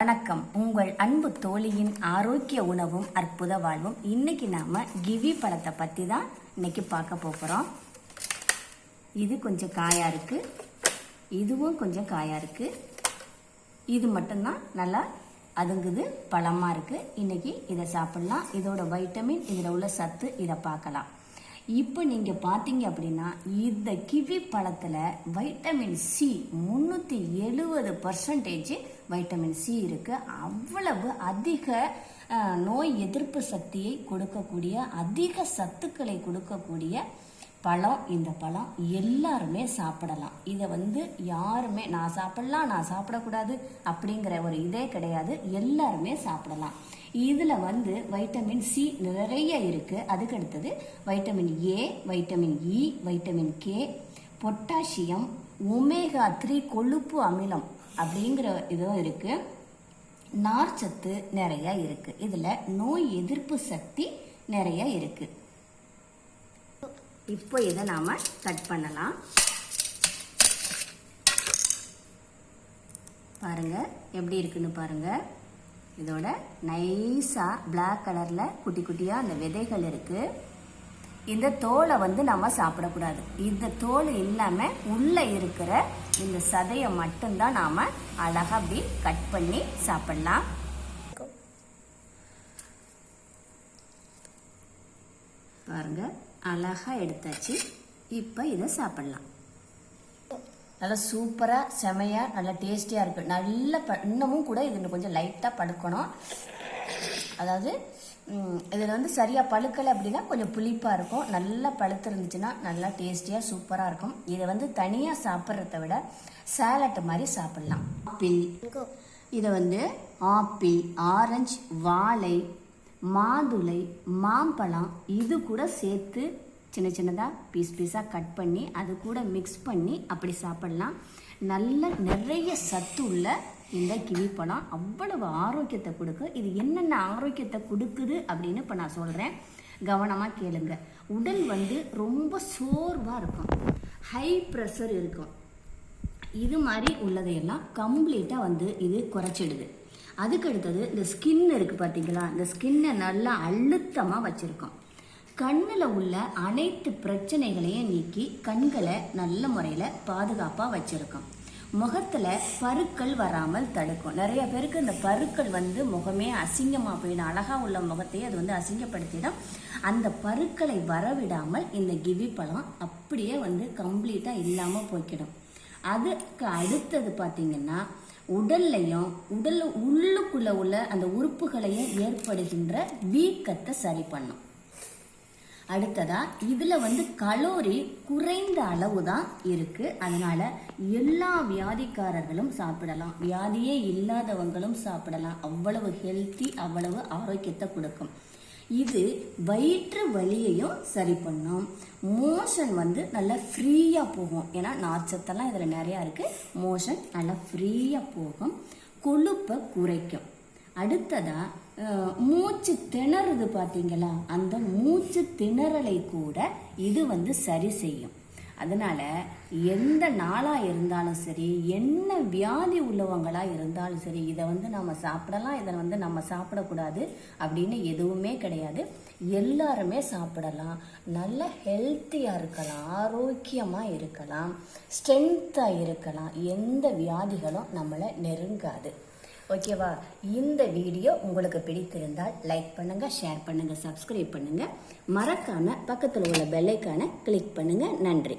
வணக்கம். உங்கள் அன்பு தோழியின் ஆரோக்கிய உணவும் அற்புத வாழ்வும். இன்னைக்கு நாம கிவி பழத்தை பத்தி தான் இன்னைக்கு பார்க்க போகிறோம். இது கொஞ்சம் காயா இருக்கு, இதுவும் கொஞ்சம் காயா இருக்கு. இது மட்டும்தான் நல்லா அதுங்குது பழமா இருக்கு. இன்னைக்கு இதை சாப்பிடலாம். இதோட வைட்டமின், இதில் உள்ள சத்து இதை பார்க்கலாம். இப்போ நீங்கள் பார்த்தீங்க அப்படின்னா இந்த கிவி பழத்தில் வைட்டமின் சி 370% வைட்டமின் சி இருக்கு. அவ்வளவு அதிக நோய் எதிர்ப்பு சக்தியை கொடுக்கக்கூடிய, அதிக சத்துக்களை கொடுக்கக்கூடிய பழம் இந்த பழம். எல்லாருமே சாப்பிடலாம். இதை யாருமே நான் சாப்பிடலாம், நான் சாப்பிடக்கூடாது அப்படிங்கிற ஒரு இதே கிடையாது. எல்லாருமே சாப்பிடலாம். இதில் வைட்டமின் சி நிறைய இருக்குது. அதுக்கு அடுத்தது vitamin A, vitamin E, vitamin K, potassium, omega 3 கொழுப்பு அமிலம் அப்படிங்கிற இதுவும் இருக்குது. நார்ச்சத்து நிறைய இருக்குது. இதில் நோய் எதிர்ப்பு சக்தி நிறைய இருக்குது. இப்போ இதை நாம் கட் பண்ணலாம். பாருங்கள் எப்படி இருக்குன்னு பாருங்கள். இதோட நைஸாக பிளாக் கலரில் குட்டி குட்டியாக அந்த விதைகள் இருக்குது. இந்த தோலை நம்ம சாப்பிடக்கூடாது. இந்த தோல் இல்லாமல் உள்ளே இருக்கிற இந்த சதையை மட்டும்தான் நாம் அழகாக அப்படி கட் பண்ணி சாப்பிடலாம். பாருங்க, அழகாக எடுத்தாச்சு. இப்போ இதை சாப்பிடலாம். நல்லா சூப்பராக செமையாக நல்லா டேஸ்டியாக இருக்குது. நல்ல இன்னமும் கூட இது கொஞ்சம் லைட்டாக பழுக்கணும். அதாவது இதில் சரியாக பழுக்கலை அப்படின்னா கொஞ்சம் புளிப்பாக இருக்கும். நல்லா பழுத்து இருந்துச்சுன்னா நல்லா டேஸ்டியாக சூப்பராக இருக்கும். இதை தனியாக சாப்பிட்றத விட சாலட் மாதிரி சாப்பிட்லாம். ஆப்பிள், இதை ஆப்பிள், ஆரஞ்சு, வாழை, மாதுளை, மாம்பழம் இது கூட சேர்த்து சின்ன சின்னதாக பீஸாக கட் பண்ணி அது கூட மிக்ஸ் பண்ணி அப்படி சாப்பிடலாம். நல்ல நிறைய சத்து உள்ள இந்த கிவி பழம் அவ்வளவு ஆரோக்கியத்தை கொடுக்கு. இது என்னென்ன ஆரோக்கியத்தை கொடுக்குது அப்படின்னு இப்போ நான் சொல்கிறேன், கவனமாக கேளுங்க. உடல் ரொம்ப சோர்வாக இருக்கும், ஹை ப்ரெஷர் இருக்கும். இது மாதிரி உள்ளதையெல்லாம் கம்ப்ளீட்டாக இது குறைச்சிடுது. அதுக்கு அடுத்தது இந்த ஸ்கின் இருக்குது பார்த்தீங்களா, இந்த ஸ்கின்னை நல்லா அழுத்தமாக வச்சுருக்கோம். கண்ணில் உள்ள அனைத்து பிரச்சனைகளையும் நீக்கி கண்களை நல்ல முறையில் பாதுகாப்பாக வச்சுருக்கோம். முகத்தில் பருக்கள் வராமல் தடுக்கும். நிறைய பேருக்கு இந்த பருக்கள் முகமே அசிங்கமாக போயிடும். அழகாக உள்ள முகத்தையே அது அசிங்கப்படுத்திடும். அந்த பருக்களை வரவிடாமல் இந்த கிவி பழம் அப்படியே கம்ப்ளீட்டாக இல்லாமல் போய்க்கிடும். அதுக்கு அடுத்தது பார்த்திங்கன்னா உடல்லையும் உள்ளுக்குள்ளே உள்ள அந்த உறுப்புகளையும் ஏற்படுகின்ற வீக்கத்தை சரி பண்ணும். அடுத்ததா இதில் கலோரி குறைந்த அளவு தான் இருக்குது. அதனால் எல்லா வியாதிக்காரர்களும் சாப்பிடலாம், வியாதியே இல்லாதவங்களும் சாப்பிடலாம். அவ்வளவு ஹெல்த்தி, அவ்வளவு ஆரோக்கியத்தை கொடுக்கும். இது வயிற்று வலியையும் சரி பண்ணும். மோஷன் நல்லா ஃப்ரீயாக போகும். ஏன்னா நார்ச்சத்தெல்லாம் இதில் நிறையா இருக்குது. மோஷன் நல்லா ஃப்ரீயாக போகும். கொழுப்பை குறைக்கும். அடுத்ததா மூச்சு திணறுது பார்த்தீங்களா, அந்த மூச்சு திணறலை கூட இது சரி செய்யும். அதனால எந்த நாளாக இருந்தாலும் சரி, என்ன வியாதி உள்ளவங்களாக இருந்தாலும் சரி, இதை நம்ம சாப்பிடலாம், இதை நம்ம சாப்பிடக்கூடாது அப்படின்னு எதுவுமே கிடையாது. எல்லாருமே சாப்பிடலாம். நல்ல ஹெல்த்தியாக இருக்கலாம், ஆரோக்கியமாக இருக்கலாம், ஸ்ட்ரென்த்தாக இருக்கலாம். எந்த வியாதிகளும் நம்மளை நெருங்காது. ஓகேவா? இந்த வீடியோ உங்களுக்கு பிடித்திருந்தால் லைக் பண்ணுங்கள், ஷேர் பண்ணுங்கள், சப்ஸ்கிரைப் பண்ணுங்கள். மறக்காமல் பக்கத்தில் உள்ள பெல் ஐக்கானை கிளிக் பண்ணுங்கள். நன்றி.